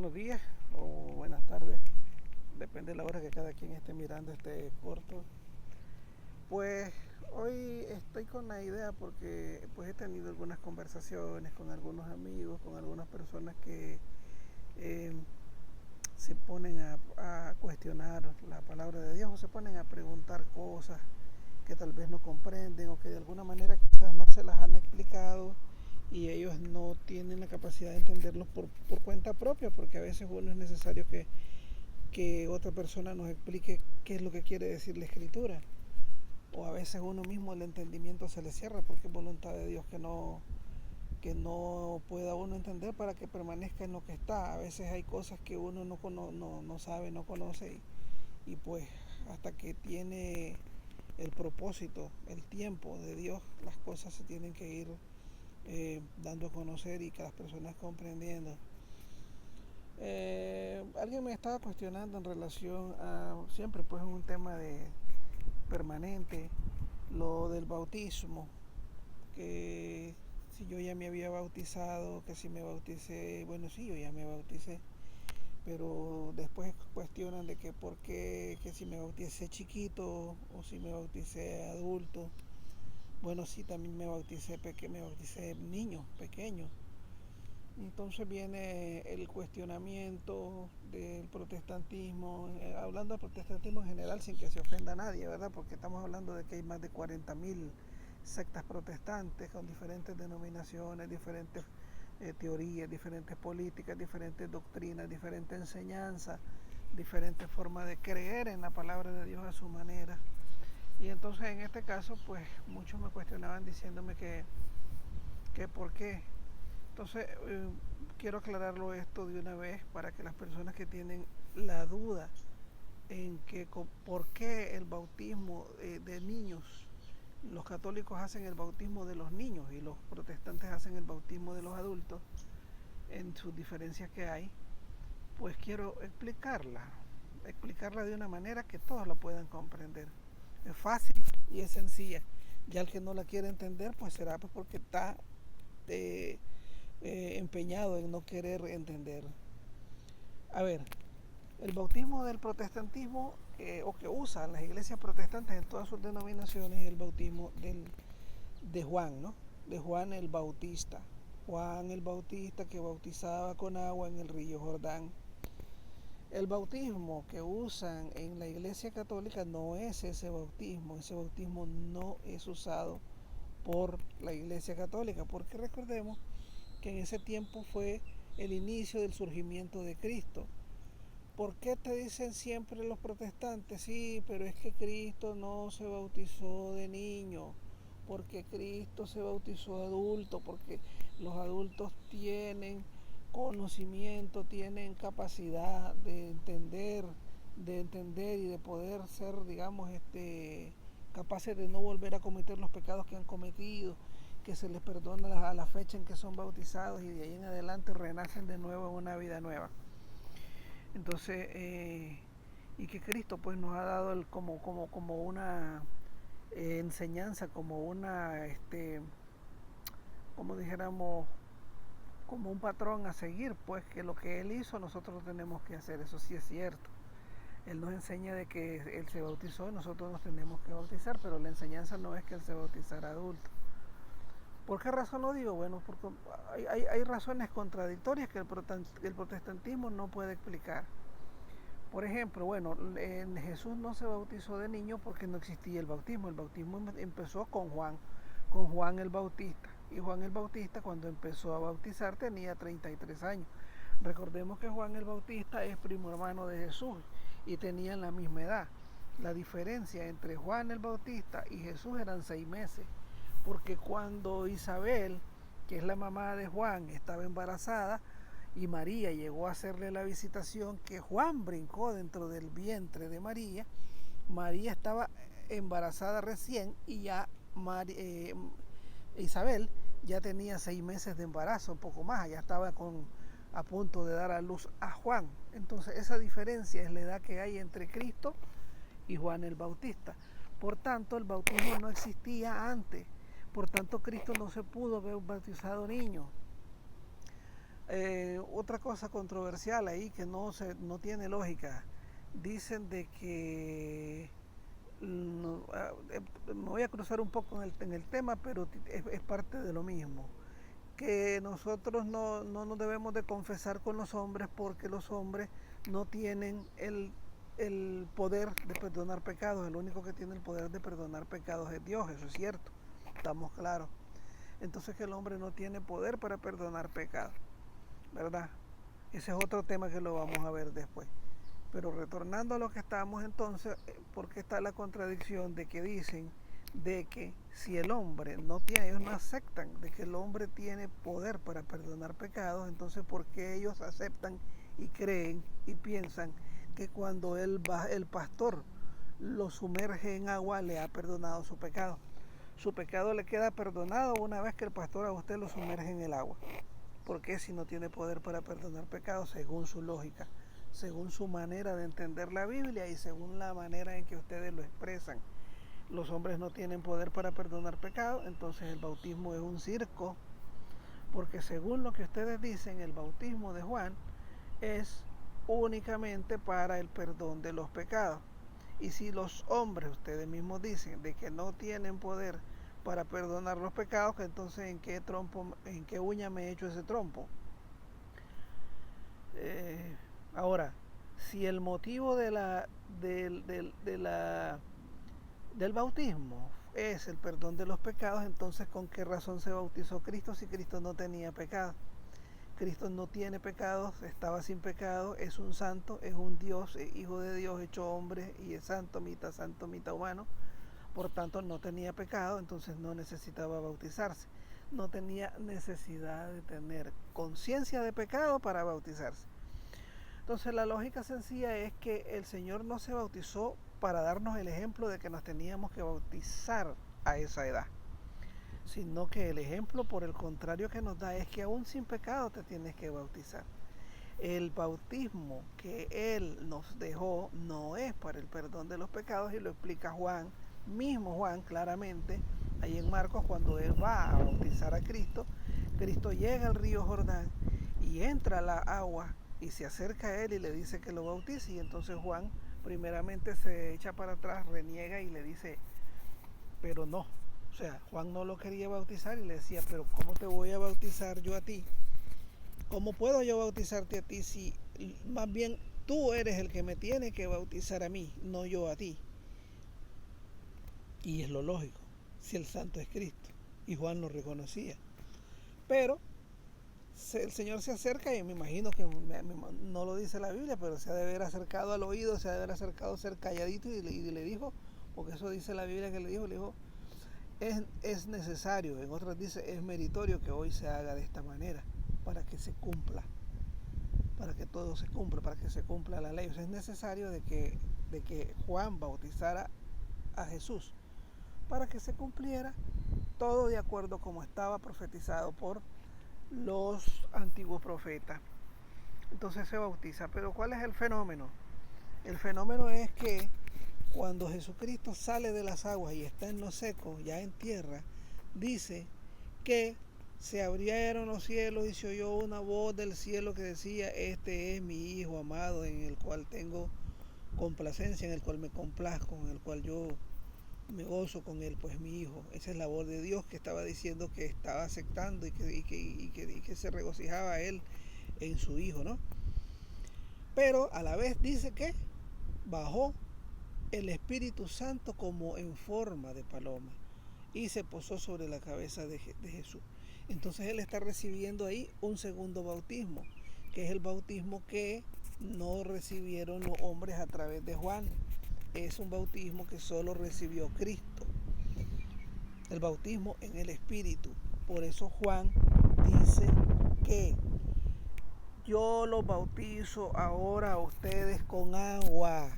buenos días o buenas tardes, depende de la hora que cada quien esté mirando este corto. Pues hoy estoy con la idea porque pues he tenido algunas conversaciones con algunos amigos, con algunas personas que eh, se ponen a cuestionar la palabra de Dios o se ponen a preguntar cosas que tal vez no comprenden o que de alguna manera quizás no se las han explicado y ellos no tienen la capacidad de entenderlos por cuenta propia, porque a veces uno es necesario que otra persona nos explique qué es lo que quiere decir la escritura, o a veces uno mismo el entendimiento se le cierra porque es voluntad de Dios que no pueda uno entender para que permanezca en lo que está. A veces hay cosas que uno no sabe, no conoce y pues hasta que tiene el propósito, el tiempo de Dios, las cosas se tienen que ir dando a conocer y que las personas comprendiendo. Alguien me estaba cuestionando en relación a, siempre pues es un tema de permanente, lo del bautismo, que si yo ya me había bautizado, que si me bauticé, bueno sí, yo ya me bauticé, pero después cuestionan de que por qué, que si me bauticé chiquito o si me bauticé adulto. Bueno, sí, también me bauticé niño, pequeño. Entonces viene el cuestionamiento del protestantismo, hablando del protestantismo en general sin que se ofenda a nadie, ¿verdad? Porque estamos hablando de que hay más de 40.000 sectas protestantes con diferentes denominaciones, diferentes teorías, diferentes políticas, diferentes doctrinas, diferentes enseñanzas, diferentes formas de creer en la palabra de Dios a su manera. Y entonces en este caso, pues muchos me cuestionaban diciéndome que por qué. Entonces, quiero aclararlo esto de una vez para que las personas que tienen la duda en que por qué el bautismo de niños, los católicos hacen el bautismo de los niños y los protestantes hacen el bautismo de los adultos, en sus diferencias que hay, pues quiero explicarla de una manera que todos la puedan comprender. Es fácil y es sencilla. Ya el que no la quiere entender, pues será pues porque está empeñado en no querer entender. A ver, el bautismo del protestantismo, o que usan las iglesias protestantes en todas sus denominaciones, es el bautismo de Juan, ¿no? De Juan el Bautista. Juan el Bautista que bautizaba con agua en el río Jordán. El bautismo que usan en la iglesia católica no es ese bautismo no es usado por la iglesia católica, porque recordemos que en ese tiempo fue el inicio del surgimiento de Cristo. ¿Por qué te dicen siempre los protestantes? Sí, pero es que Cristo no se bautizó de niño, porque Cristo se bautizó adulto, porque los adultos tienen conocimiento, tienen capacidad de entender y de poder ser, digamos, capaces de no volver a cometer los pecados que han cometido, que se les perdona a la fecha en que son bautizados y de ahí en adelante renacen de nuevo en una vida nueva. Entonces, y que Cristo pues nos ha dado como una enseñanza, como una, como dijéramos, como un patrón a seguir, pues que lo que Él hizo nosotros tenemos que hacer, eso sí es cierto. Él nos enseña de que Él se bautizó y nosotros nos tenemos que bautizar, pero la enseñanza no es que Él se bautizara adulto. ¿Por qué razón lo digo? Bueno, porque hay razones contradictorias que el protestantismo no puede explicar. Por ejemplo, bueno, Jesús no se bautizó de niño porque no existía el bautismo. El bautismo empezó con Juan el Bautista. Y Juan el Bautista cuando empezó a bautizar tenía 33 años. Recordemos que Juan el Bautista es primo hermano de Jesús y tenían la misma edad. La diferencia entre Juan el Bautista y Jesús eran 6 meses. Porque cuando Isabel, que es la mamá de Juan, estaba embarazada, y María llegó a hacerle la visitación, que Juan brincó dentro del vientre de María, María estaba embarazada recién y ya Isabel ya tenía 6 meses de embarazo, un poco más, ya estaba a punto de dar a luz a Juan. Entonces esa diferencia es la edad que hay entre Cristo y Juan el Bautista. Por tanto, el bautismo no existía antes. Por tanto, Cristo no se pudo haber bautizado niño. otra cosa controversial ahí que no tiene lógica. Dicen de que me voy a cruzar un poco en el tema, pero es parte de lo mismo, que nosotros no nos debemos de confesar con los hombres porque los hombres no tienen el poder de perdonar pecados. El único que tiene el poder de perdonar pecados es Dios, eso es cierto, estamos claros. Entonces que el hombre no tiene poder para perdonar pecados, ¿verdad? Ese es otro tema que lo vamos a ver después. Pero retornando a lo que estamos entonces, ¿por qué está la contradicción de que dicen de que si el hombre no tiene, ellos no aceptan de que el hombre tiene poder para perdonar pecados? Entonces ¿por qué ellos aceptan y creen y piensan que cuando el pastor lo sumerge en agua le ha perdonado su pecado? Su pecado le queda perdonado una vez que el pastor a usted lo sumerge en el agua. ¿Por qué si no tiene poder para perdonar pecados? Según su lógica, según su manera de entender la Biblia y según la manera en que ustedes lo expresan. Los hombres no tienen poder para perdonar pecados, entonces el bautismo es un circo, porque según lo que ustedes dicen, el bautismo de Juan es únicamente para el perdón de los pecados. Y si los hombres, ustedes mismos dicen, de que no tienen poder para perdonar los pecados, entonces en qué uña me he hecho ese trompo? Ahora, si el motivo del bautismo es el perdón de los pecados, entonces ¿con qué razón se bautizó Cristo si Cristo no tenía pecado? Cristo no tiene pecados, estaba sin pecado, es un santo, es un Dios, es hijo de Dios hecho hombre y es santo, mitad humano. Por tanto no tenía pecado, entonces no necesitaba bautizarse. No tenía necesidad de tener conciencia de pecado para bautizarse. Entonces la lógica sencilla es que el Señor no se bautizó para darnos el ejemplo de que nos teníamos que bautizar a esa edad, sino que el ejemplo por el contrario que nos da es que aún sin pecado te tienes que bautizar. El bautismo que Él nos dejó no es para el perdón de los pecados, y lo explica Juan, mismo Juan claramente, ahí en Marcos, cuando Él va a bautizar a Cristo. Cristo llega al río Jordán y entra a la agua y se acerca a Él y le dice que lo bautice, y entonces Juan primeramente se echa para atrás, reniega y le dice, pero no. O sea, Juan no lo quería bautizar y le decía, pero ¿cómo te voy a bautizar yo a ti? ¿Cómo puedo yo bautizarte a ti si más bien tú eres el que me tiene que bautizar a mí, no yo a ti? Y es lo lógico, si el santo es Cristo. Y Juan lo reconocía. Pero el Señor se acerca, y me imagino que no lo dice la Biblia, pero se ha de haber acercado al oído, se ha de haber acercado ser calladito y le dijo, porque eso dice la Biblia que le dijo, es necesario, en otras dice, es meritorio que hoy se haga de esta manera, para que se cumpla, para que todo se cumpla, para que se cumpla la ley. O sea, es necesario de que Juan bautizara a Jesús, para que se cumpliera todo de acuerdo como estaba profetizado por los antiguos profetas. Entonces se bautiza. Pero ¿cuál es el fenómeno? El fenómeno es que cuando Jesucristo sale de las aguas y está en lo seco, ya en tierra, dice que se abrieron los cielos y se oyó una voz del cielo que decía, este es mi Hijo amado, en el cual tengo complacencia, en el cual me complazco, en el cual yo me gozo con él, pues mi Hijo. Esa es la voz de Dios que estaba diciendo que estaba aceptando y que se regocijaba él en su Hijo, ¿no? Pero a la vez dice que bajó el Espíritu Santo como en forma de paloma y se posó sobre la cabeza de Jesús. Entonces él está recibiendo ahí un segundo bautismo, que es el bautismo que no recibieron los hombres a través de Juan. Es un bautismo que solo recibió Cristo, el bautismo en el Espíritu. Por eso Juan dice que yo los bautizo ahora a ustedes con agua,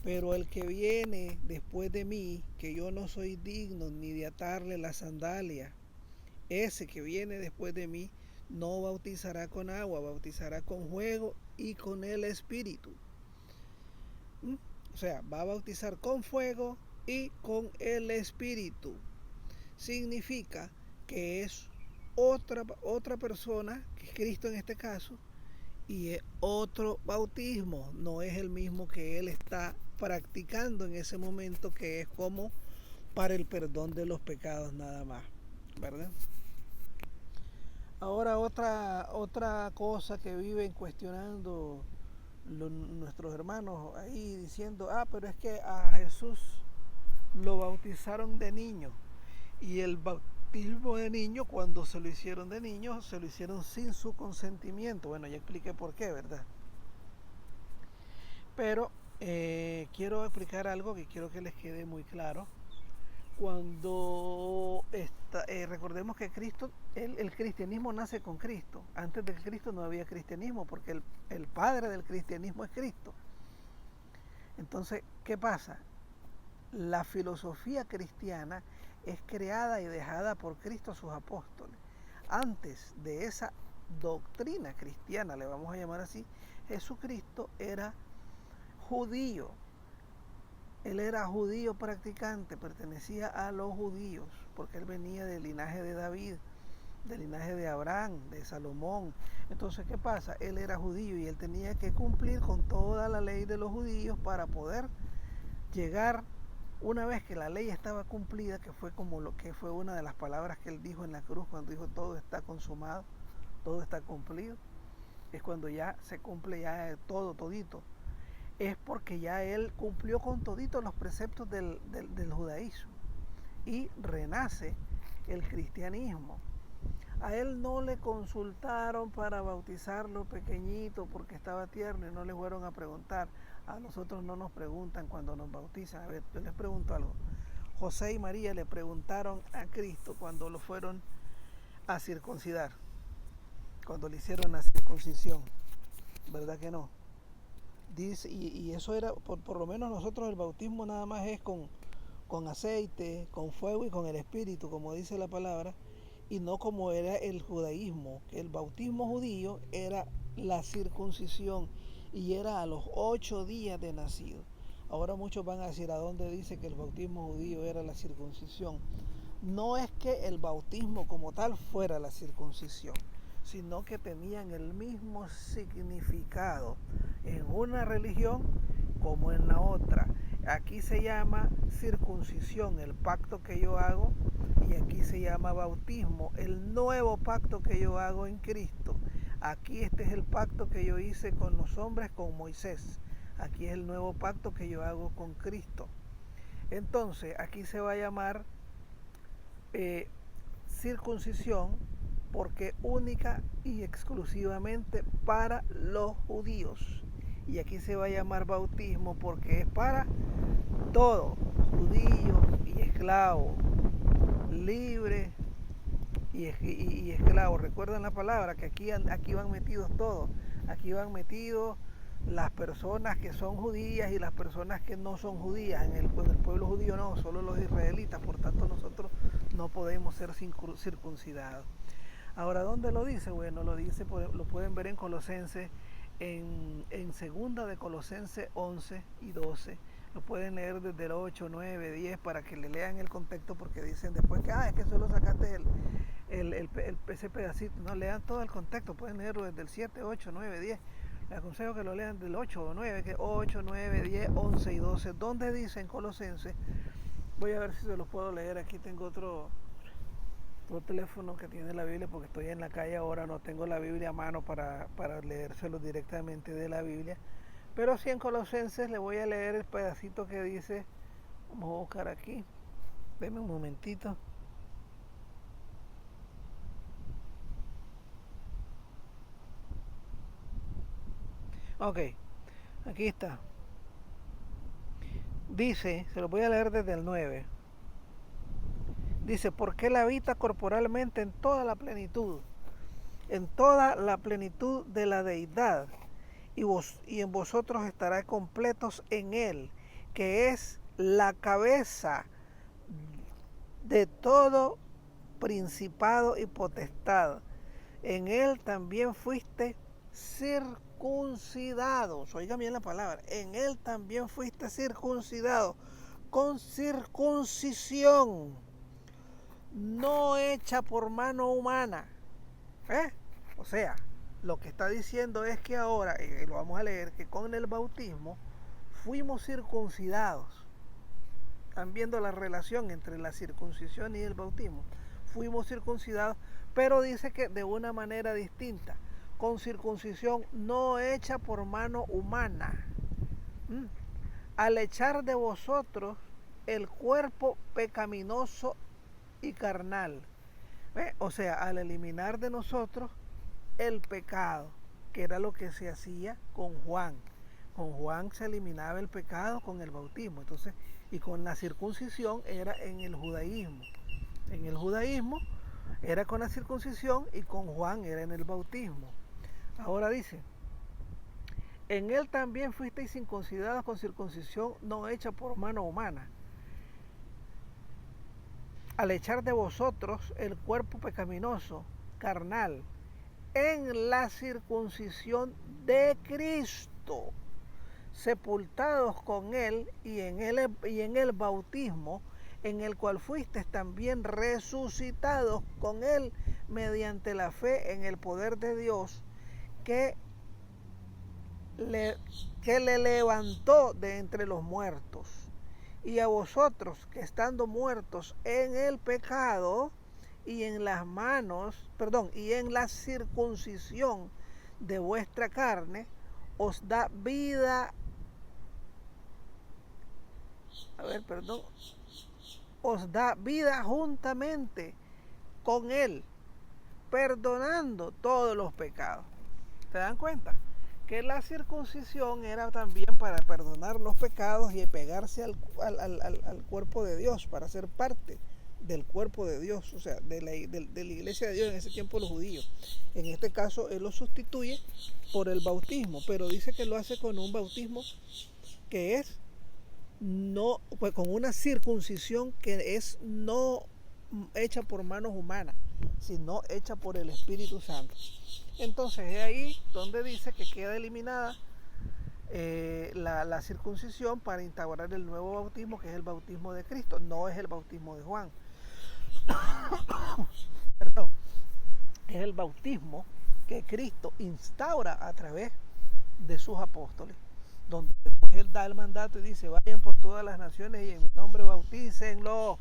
pero el que viene después de mí, que yo no soy digno ni de atarle la sandalia, ese que viene después de mí no bautizará con agua, bautizará con fuego y con el Espíritu. O sea, va a bautizar con fuego y con el Espíritu. Significa que es otra persona, que es Cristo en este caso, y es otro bautismo, no es el mismo que él está practicando en ese momento, que es como para el perdón de los pecados nada más, ¿verdad? Ahora otra cosa que viven cuestionando nuestros hermanos ahí diciendo, pero es que a Jesús lo bautizaron de niño, y el bautismo de niño, cuando se lo hicieron de niño, se lo hicieron sin su consentimiento. Bueno, ya expliqué por qué, ¿verdad? Pero quiero explicar algo que quiero que les quede muy claro. Cuando recordemos que Cristo, el cristianismo nace con Cristo. Antes de Cristo no había cristianismo, porque el padre del cristianismo es Cristo. Entonces, ¿qué pasa? La filosofía cristiana es creada y dejada por Cristo a sus apóstoles. Antes de esa doctrina cristiana, le vamos a llamar así, Jesucristo era judío. Él era judío practicante, pertenecía a los judíos, porque él venía del linaje de David, del linaje de Abraham, de Salomón. Entonces, ¿qué pasa? Él era judío y él tenía que cumplir con toda la ley de los judíos para poder llegar, una vez que la ley estaba cumplida, que fue como lo que fue una de las palabras que él dijo en la cruz, cuando dijo todo está consumado, todo está cumplido, es cuando ya se cumple ya todo, todito. Es porque ya él cumplió con toditos los preceptos del judaísmo y renace el cristianismo. A él no le consultaron para bautizarlo pequeñito porque estaba tierno y no le fueron a preguntar. A nosotros no nos preguntan cuando nos bautizan. A ver, yo les pregunto algo. José y María le preguntaron a Cristo cuando lo fueron a circuncidar, cuando le hicieron la circuncisión, ¿verdad que no? Dice, y eso era, por lo menos nosotros el bautismo nada más es con aceite, con fuego y con el espíritu, como dice la palabra, y no como era el judaísmo, que el bautismo judío era la circuncisión y era a los 8 días de nacido. Ahora muchos van a decir, ¿a dónde dice que el bautismo judío era la circuncisión? No es que el bautismo como tal fuera la circuncisión, sino que tenían el mismo significado en una religión como en la otra. Aquí se llama circuncisión, el pacto que yo hago, y aquí se llama bautismo, el nuevo pacto que yo hago en Cristo. Aquí este es el pacto que yo hice con los hombres, con Moisés. Aquí es el nuevo pacto que yo hago con Cristo. Entonces, aquí se va a llamar circuncisión porque única y exclusivamente para los judíos. Y aquí se va a llamar bautismo porque es para todo, judío y esclavo, libre y esclavo. Recuerden la palabra que aquí van metidos todos. Aquí van metidos las personas que son judías y las personas que no son judías. En el pueblo judío no, solo los israelitas. Por tanto, nosotros no podemos ser circuncidados. Ahora, ¿dónde lo dice? Bueno, lo dice, lo pueden ver en Colosenses, en segunda de Colosenses 11 y 12. Lo pueden leer desde el 8, 9, 10 para que le lean el contexto, porque dicen después que es que solo sacaste ese pedacito. No, lean todo el contexto, pueden leerlo desde el 7, 8, 9, 10. Les aconsejo que lo lean del 8 o 9, que 8, 9, 10, 11 y 12. ¿Dónde dice en Colosenses? Voy a ver si se los puedo leer. Aquí tengo otro teléfono que tiene la Biblia, porque estoy en la calle ahora, no tengo la Biblia a mano para leérselo directamente de la Biblia. Pero sí, en Colosenses le voy a leer el pedacito que dice, vamos a buscar aquí, denme un momentito. Ok, aquí está. Dice, se lo voy a leer desde el 9. Dice, porque él habita corporalmente en toda la plenitud de la deidad, y en vosotros estará completos en él, que es la cabeza de todo principado y potestad. En él también fuiste circuncidados. Oigan bien la palabra. En él también fuiste circuncidados con circuncisión no hecha por mano humana. O sea, lo que está diciendo es que ahora, lo vamos a leer, que con el bautismo fuimos circuncidados. Están viendo la relación entre la circuncisión y el bautismo. Fuimos circuncidados, pero dice que de una manera distinta, con circuncisión no hecha por mano humana. Al echar de vosotros el cuerpo pecaminoso y carnal. O sea, al eliminar de nosotros el pecado, que era lo que se hacía con Juan. Con Juan se eliminaba el pecado con el bautismo. Entonces, y con la circuncisión era en el judaísmo. En el judaísmo era con la circuncisión y con Juan era en el bautismo. Ahora dice, en él también fuisteis circuncidados con circuncisión no hecha por mano humana, al echar de vosotros el cuerpo pecaminoso, carnal, en la circuncisión de Cristo, sepultados con él y en el bautismo, en el cual fuisteis también resucitados con él mediante la fe en el poder de Dios que le levantó de entre los muertos. Y a vosotros que estando muertos en el pecado y en las y en la circuncisión de vuestra carne, os da vida, os da vida juntamente con él, perdonando todos los pecados. ¿Se dan cuenta? Que la circuncisión era también para perdonar los pecados y pegarse al cuerpo de Dios, para ser parte del cuerpo de Dios, o sea, de la iglesia de Dios, en ese tiempo los judíos. En este caso, él lo sustituye por el bautismo, pero dice que lo hace con un bautismo que es no, pues con una circuncisión que es no hecha por manos humanas, sino hecha por el Espíritu Santo. Entonces es ahí donde dice que queda eliminada la circuncisión para instaurar el nuevo bautismo, que es el bautismo de Cristo, no es el bautismo de Juan. Perdón, es el bautismo que Cristo instaura a través de sus apóstoles, donde después él da el mandato y dice, vayan por todas las naciones y en mi nombre bautícenlos.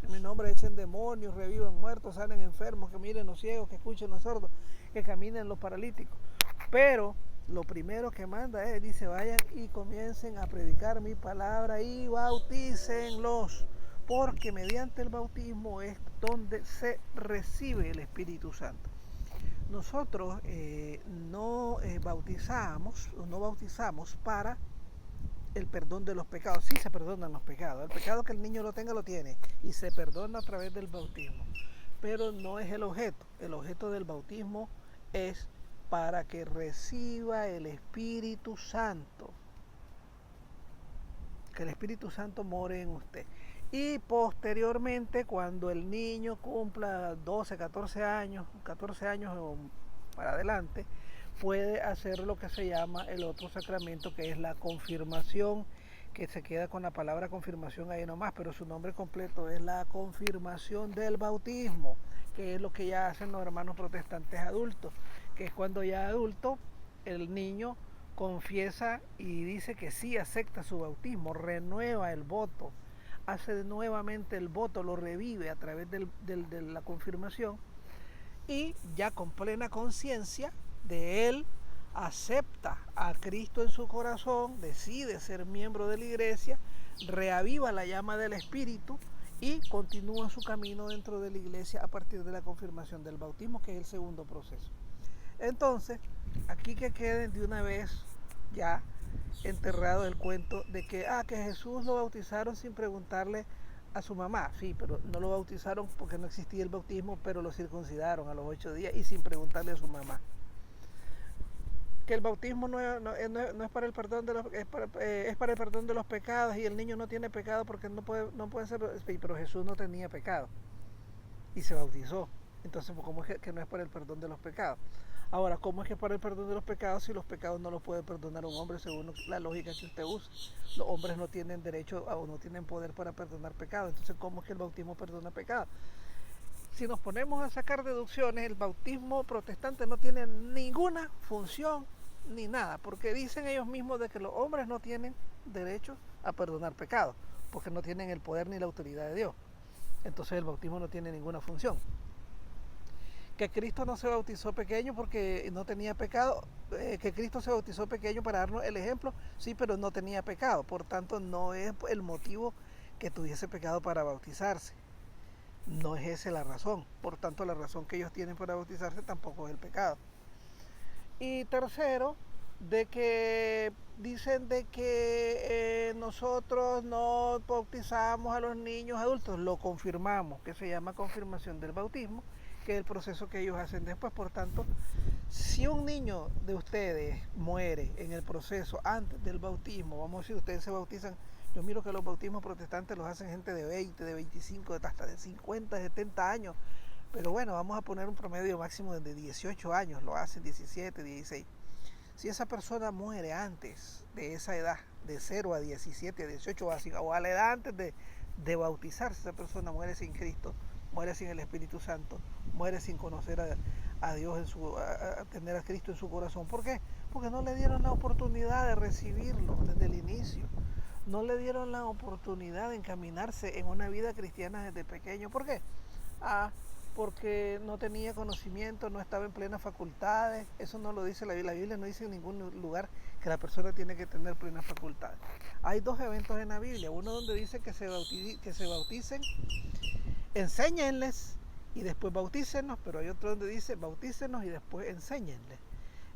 En mi nombre echen demonios, revivan muertos, salen enfermos, que miren los ciegos, que escuchen los sordos, que caminen los paralíticos. Pero lo primero que manda es, dice, vayan y comiencen a predicar mi palabra y bautícenlos, porque mediante el bautismo es donde se recibe el Espíritu Santo. Nosotros no bautizamos para el perdón de los pecados. Sí se perdonan los pecados. El pecado que el niño lo tenga, lo tiene. Y se perdona a través del bautismo. Pero no es el objeto. El objeto del bautismo es para que reciba el Espíritu Santo. Que el Espíritu Santo more en usted. Y posteriormente, cuando el niño cumpla 12, 14 años o para adelante, puede hacer lo que se llama el otro sacramento, que es la confirmación, que se queda con la palabra confirmación ahí nomás, pero su nombre completo es la confirmación del bautismo, que es lo que ya hacen los hermanos protestantes adultos, que es cuando ya adulto el niño confiesa y dice que sí acepta su bautismo, renueva el voto, hace nuevamente el voto, lo revive a través de la confirmación, y ya con plena conciencia de él acepta a Cristo en su corazón, decide ser miembro de la iglesia, reaviva la llama del Espíritu y continúa su camino dentro de la iglesia a partir de la confirmación del bautismo, que es el segundo proceso. Entonces, aquí que queden de una vez ya enterrado el cuento de que Jesús lo bautizaron sin preguntarle a su mamá. Sí, pero no lo bautizaron porque no existía el bautismo, pero lo circuncidaron a los 8 días y sin preguntarle a su mamá. Que el bautismo no es para el perdón de los, es para el perdón de los pecados, y el niño no tiene pecado porque no puede ser, pero Jesús no tenía pecado y se bautizó. Entonces, ¿cómo es que no es para el perdón de los pecados? Ahora, ¿cómo es que para el perdón de los pecados si los pecados no los puede perdonar un hombre según la lógica que usted usa? Los hombres no tienen derecho o no tienen poder para perdonar pecados. Entonces, ¿cómo es que el bautismo perdona pecados? si nos ponemos a sacar deducciones, el bautismo protestante no tiene ninguna función ni nada, porque dicen ellos mismos de que los hombres no tienen derecho a perdonar pecados, porque no tienen el poder ni la autoridad de Dios. Entonces el bautismo no tiene ninguna función. Que Cristo no se bautizó pequeño porque no tenía pecado, que Cristo se bautizó pequeño para darnos el ejemplo, sí, pero no tenía pecado, por tanto no es el motivo que tuviese pecado para bautizarse, no es esa la razón, por tanto la razón que ellos tienen para bautizarse tampoco es el pecado. Y tercero, de que dicen de que nosotros no bautizamos a los niños adultos, lo confirmamos, que se llama confirmación del bautismo, que es el proceso que ellos hacen después. Por tanto, si un niño de ustedes muere en el proceso antes del bautismo, vamos a decir, ustedes se bautizan, yo miro que los bautismos protestantes los hacen gente de 20, de 25, hasta de 50, 70 años, pero bueno, vamos a poner un promedio máximo de 18 años, lo hacen 17, 16. Si esa persona muere antes de esa edad, de 0 a 17, a 18 o a la edad antes de bautizarse, esa persona muere sin Cristo, muere sin el Espíritu Santo, muere sin conocer a Dios, a tener a Cristo en su corazón. ¿Por qué? Porque no le dieron la oportunidad de recibirlo desde el inicio. No le dieron la oportunidad de encaminarse en una vida cristiana desde pequeño. ¿Por qué? Porque no tenía conocimiento, no estaba en plenas facultades. Eso no lo dice la Biblia. La Biblia no dice en ningún lugar que la persona tiene que tener plenas facultades. Hay dos eventos en la Biblia. Uno donde dice que se bauticen, enséñenles y después bautícenos, pero hay otro donde dice bautícenos y después enséñenles.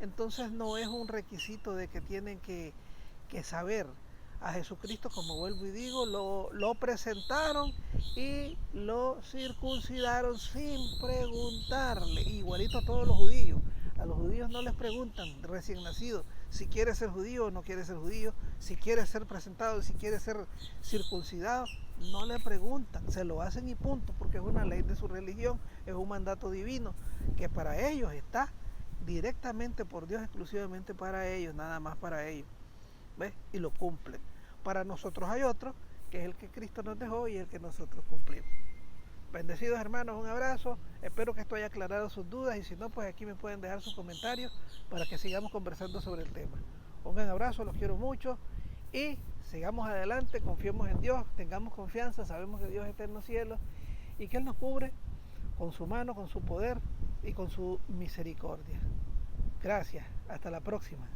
Entonces no es un requisito de que tienen que saber. A Jesucristo, como vuelvo y digo, lo presentaron y lo circuncidaron sin preguntarle, igualito a todos los judíos. A los judíos no les preguntan recién nacidos si quiere ser judío o no quiere ser judío, si quiere ser presentado, si quiere ser circuncidado, no le preguntan, se lo hacen y punto, porque es una ley de su religión, es un mandato divino que para ellos está directamente por Dios, exclusivamente para ellos, nada más para ellos. ¿Ves? Y lo cumplen. Para nosotros hay otro, que es el que Cristo nos dejó y el que nosotros cumplimos. Bendecidos hermanos, un abrazo. Espero que esto haya aclarado sus dudas y si no, pues aquí me pueden dejar sus comentarios para que sigamos conversando sobre el tema. Un gran abrazo, los quiero mucho y sigamos adelante, confiemos en Dios, tengamos confianza, sabemos que Dios está en los cielos y que Él nos cubre con su mano, con su poder y con su misericordia. Gracias, hasta la próxima.